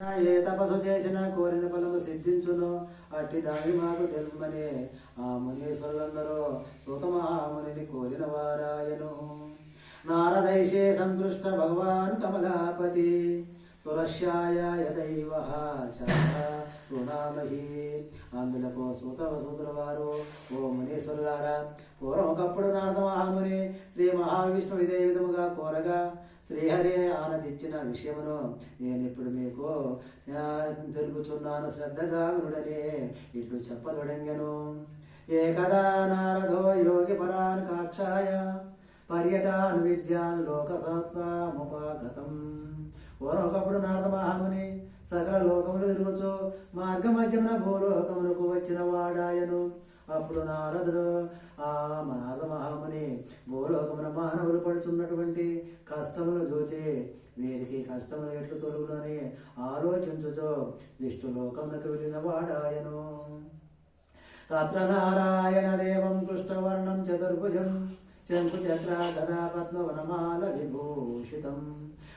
ఏ తపస్సు చేసినా కోరిన ఫలము సిద్ధించును అట్టి దాని మాకు తెలుపమని ఆ మునీశ్వరులందరూ సూత మహామునిని కోరిన వారాయను. నారదైషే సంతృష్ట భగవాన్ కమలాపతి సురశ్యాయ యదైవ రుణామహి. అందులకు సూతుల వారు, ఓ మునీశ్వరులారా, పూర్వం ఒకప్పుడు నారద మహాముని శ్రీ మహావిష్ణువు ఇదే విధముగా కోరగా శ్రీహరి ఆనందించిన విషయమును నేనిప్పుడు మీకు తెలుపుచున్నాను, శ్రద్ధగా వినుడని ఇట్లు చెప్పదొడంగెను. ఏకదా నారదో యోగి పరాన్ కాక్షాయ పర్యటాన్ విద్యాన్ లోకసత్వముపాగతం. పూర్వకప్పుడు నారద మహాముని సకల లోకములు తిరుగుచు మార్గ మధ్యమున భూలోకమునకు వచ్చిన వాడాయను. అప్పుడు నారదుడు నారద మహాముని భూలోకమున మానవులు పడుచున్నటువంటి కష్టములు చూచి వీరికి కష్టములు ఎట్లు తొలుగులని ఆలోచించుచో విష్ణులోకమునకు వెళ్ళిన వాడాయను. తత్ర నారాయణ దేవం కృష్ణవర్ణం చతుర్భుజం శంకు చక్ర గదా పద్మవనమాల విభూషితం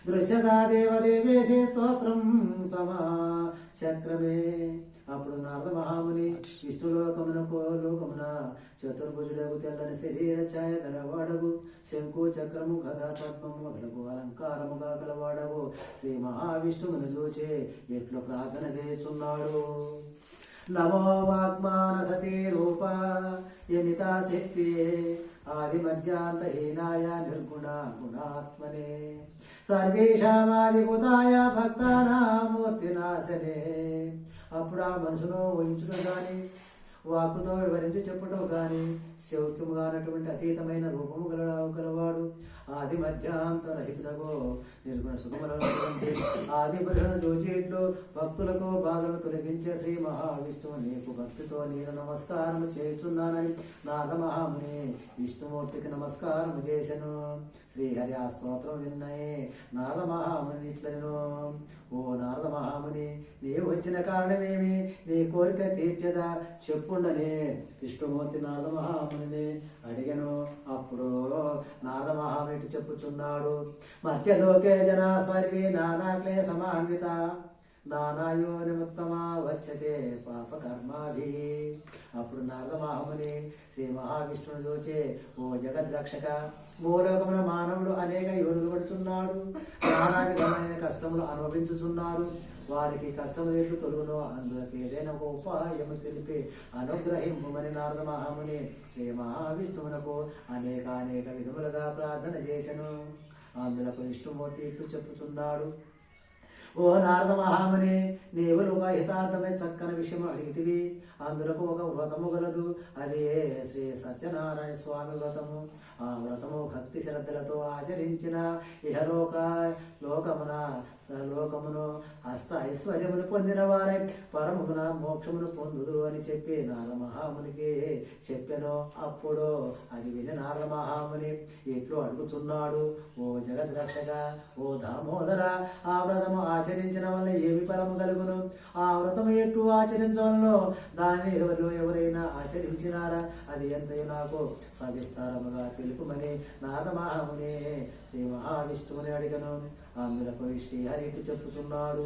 దృశ్యదా దేవదేవేశే స్తోత్రం సమా చక్రమే. అప్పుడు నారద మహాముని విష్ణులోకమున చతుర్భుజుడగు తెల్లని శరీర ఛాయ గలవాడగు శంకు చక్రము గదా పద్మము మొదలగు అలంకారముగా గలవాడగు శ్రీ మహావిష్ణువును చూచి ఎట్లు ప్రార్థన చేయుచున్నాడు. నమో వాగ్మానసతే రూప యమితా శక్తి ఆది మధ్యాంతహీనాయ నిర్గుణ గుణాత్మనే సర్వేషామాదిభూతాయ భక్తానామూర్తినాశనే. అప్పుడు ఆ మనసులో ఊహించడం కానీ వాక్కుతో వివరించి చెప్పటం కానీ శౌక్యము కానటువంటి అతీతమైన రూపము గలవాడు ఆది మధ్యాంతరహితులకు నిర్గుణ సుఖములటువంటి ఆది పురుషులను చూచేట్లు భక్తులకు బాధను తొలగించే శ్రీ మహావిష్ణువు నీకు భక్తితో నేను నమస్కారం చేస్తున్నానని నారద మహాముని విష్ణుమూర్తికి నమస్కారం చేసెను. శ్రీహరి ఆ స్తోత్రం విన్నాయి నారద మహాముని ఇట్లను, ఓ నారద మహాముని, నీవు వచ్చిన కారణమేమి, నీ కోరిక తీర్చదా చెప్పుండని విష్ణుమూర్తి నారద మహాముని అడిగను. అప్పుడు నారద మహాముని చెప్పుచున్నాడు, మధ్యలోకే జనా స్వర్వీ నానా క్లేశమాన్విత నానాయో నిమిత్తమా వచ్చతే పాపకర్మాభి. అప్పుడు నారద మహాముని శ్రీ మహావిష్ణువును చూచి, ఓ జగద్రక్షక, భూలోకమున మానవుడు అనేక యోనులు పడుచున్నాడు, నానా విధమైన కష్టములు అనుభవించుచున్నారు. వారికి కష్టములు ఎట్లు తొలుగునో అందుకు ఏదైనా ఒక ఉపాయము తెలిపి అనుగ్రహింపమని నారద మహాముని శ్రీ మహావిష్ణువునకు అనేక విధములుగా ప్రార్థన చేసెను. అందులకు విష్ణుమూర్తి ఇట్లు చెప్పుచున్నాడు, ఓ నారద మహాముని, నీవు ఒక హితార్థమై చక్కని విషయం అడిగితివి. అందులకు ఒక వ్రతము గలదు, అది శ్రీ సత్యనారాయణ స్వామి వ్రతము. ఆ వ్రతము భక్తి శ్రద్ధలతో ఆచరించిన లోకమును అష్ట ఐశ్వర్యములు పొందిన వారై పరమున మోక్షమును పొందుదు అని చెప్పి నారద మహామునికి చెప్పెను. అప్పుడు అది విని నారద మహాముని ఇట్లు అడుగుచున్నాడు, ఓ జగద్రక్షక, ఓ దామోదర, ఆ వ్రతము ఆచరించిన వల్ల ఏమి ఫలము కలుగును? ఆ వ్రతము ఎట్లు ఆచరించవలనో దాన్ని ఎవరైనా ఆచరించినారా అది ఎంతయో నాకు సవిస్తారముగా తెలుపుమని నారద మహాముని శ్రీ మహావిష్ణువుని అడిగను. అందులకు శ్రీహరి ఇటు చెప్పుచున్నాడు,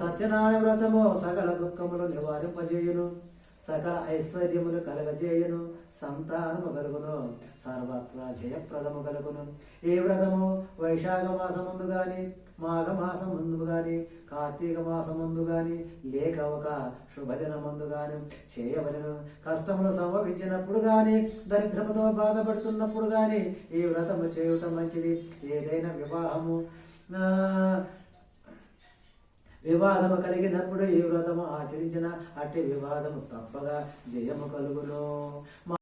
సత్యనారాయణ వ్రతము సకల దుఃఖములు నివారింపజేయును, సకల ఐశ్వర్యములు కలగజేయును, సంతానము కలుగును, సర్వత్రా జయప్రదము కలుగును. ఈ వ్రతము వైశాఖ మాసం ముందు గాని, మాఘమాసం ముందు గాని, కార్తీక మాసం ముందు గాని, లేక ఒక శుభదిన ముందు గాని చేయవలను. కష్టములు సంభవించినప్పుడు గాని, దరిద్రముతో బాధపడుతున్నప్పుడు గాని ఈ వ్రతము చేయటం మంచిది. ఏదైనా వివాదము కలిగినప్పుడు ఈ వ్రతము ఆచరించిన అట్టి వివాదము తప్పగా జయము కలుగును.